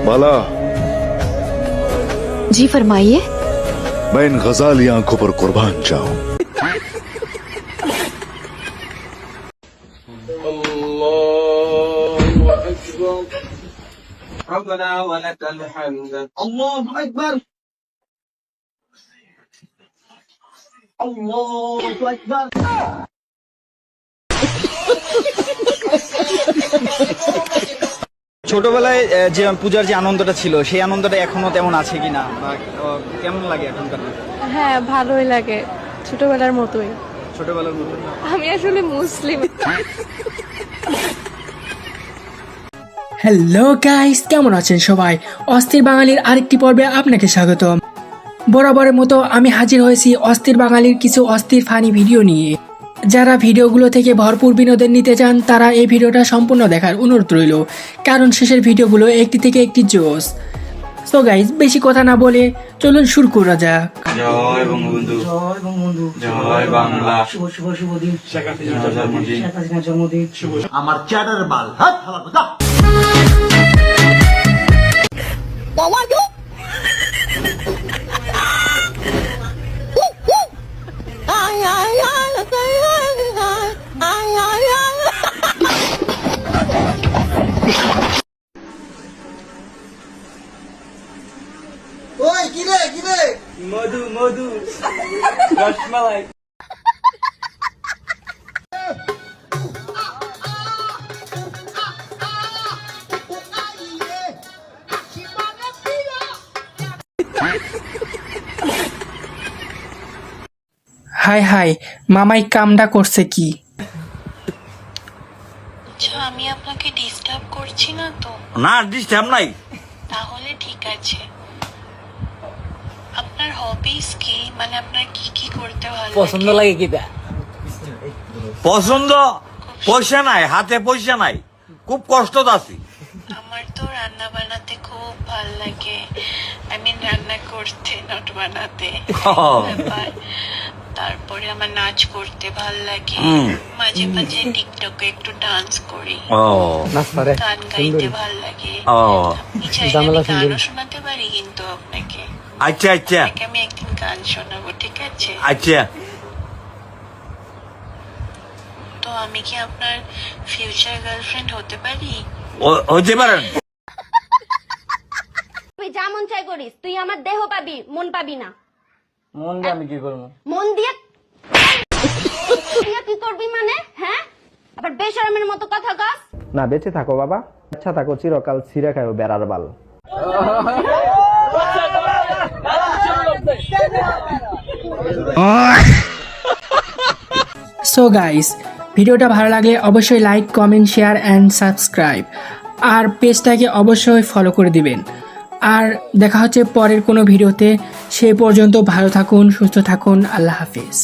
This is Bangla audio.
बाला, जी फरमाइए। मैं इन गजाली आंखों पर कुर्बान जाऊं। ربنا ولك الحمد الله أكبر الله أكبر ছোটবেলায় যে পূজার যে আনন্দটা ছিল সেই আনন্দটা এখনো তেমন আছে কিনা বা কেমন লাগে এখনকার? হ্যাঁ, ভালোই লাগে, ছোটবেলার মতোই। ছোটবেলার মতো আমি আসলে মুসলিম। হ্যালো গাইস, কেমন আছেন সবাই? অস্থির বাঙালির আরেকটি পর্বে আপনাকে স্বাগতম। বরাবরের মতো আমি হাজির হয়েছি অস্থির বাঙালির কিছু অস্থির ফানি ভিডিও নিয়ে। যারা ভিডিওগুলো থেকে ভরপুর বিনোদন নিতে চান তারা এই ভিডিওটা সম্পূর্ণ দেখার অনুরোধ রইল, কারণ শেষের ভিডিওগুলো একটি থেকে একটি জোস। সো গাইস, বেশি কথা না বলে চলুন শুরু করা যাক। জয় বঙ্গবন্ধু, জয় বঙ্গবন্ধু, জয় বাংলা। শুভ শুভ শুভ দিন, শেখ হাসিনার জন্মদিন। শেখ হাসিনার জন্মদিন। আমার চ্যাটার বাল হাত হালাবো দা। ওই কিরে কিরে মধু মধু রসমালাই। হাই হাই, মামাই কামটা করছে কি? আচ্ছা, আমি আপনাকে ডিস্টার্ব করছি না তো? না, ডিস্টার্ব নাই। তাহলে ঠিক আছে। আপনার হবিস কি, মানে আপনার কি কি করতে ভালো পছন্দ লাগে কিটা? পছন্দ পয়সা নাই, হাতে পয়সা নাই, খুব কষ্ট আছি। আমার তো রান্না বানাতে খুব ভালো লাগে। আই মিন রান্না করতে, নট বানাতে। ব্যাপার। তারপরে আমার নাচ করতে ভালো লাগে, মাঝে মাঝে টিকটকে একটু ডান্স করি, গান গাইতে ভালো লাগে। আপনি চাইলে আমি গানও শোনাতে পারি কিন্তু আপনাকে। আচ্ছা আচ্ছা আপনাকে আমি একদিন গান শোনাবো, ঠিক আছে? আচ্ছা। তো আমি কি আপনার ফিউচার গার্লফ্রেন্ড হতে পারি? হইতে পারেন। তুই যা মন চাই করিস, তুই আমার দেহ পাবি, মন পাবি না। মন দিয়ে আমি কি করবো? মন দিয়ে কি করবি মানে? হ্যাঁ, আবার বেশরমের মতো কথা কস। না, বেঁচে থাকো বাবা, আচ্ছা থাকো চিরকাল, ছিঁড়ে খাও বেড়ার বাল। সো গাইস, ভিডিওটা ভালো লাগলে অবশ্যই like, comment, share and subscribe, আর পেজটাকে অবশ্যই ফলো করে দিবেন। আর দেখা হচ্ছে পরের কোনো ভিডিওতে। সেই পর্যন্ত ভালো থাকুন, সুস্থ থাকুন, আল্লাহ হাফিজ।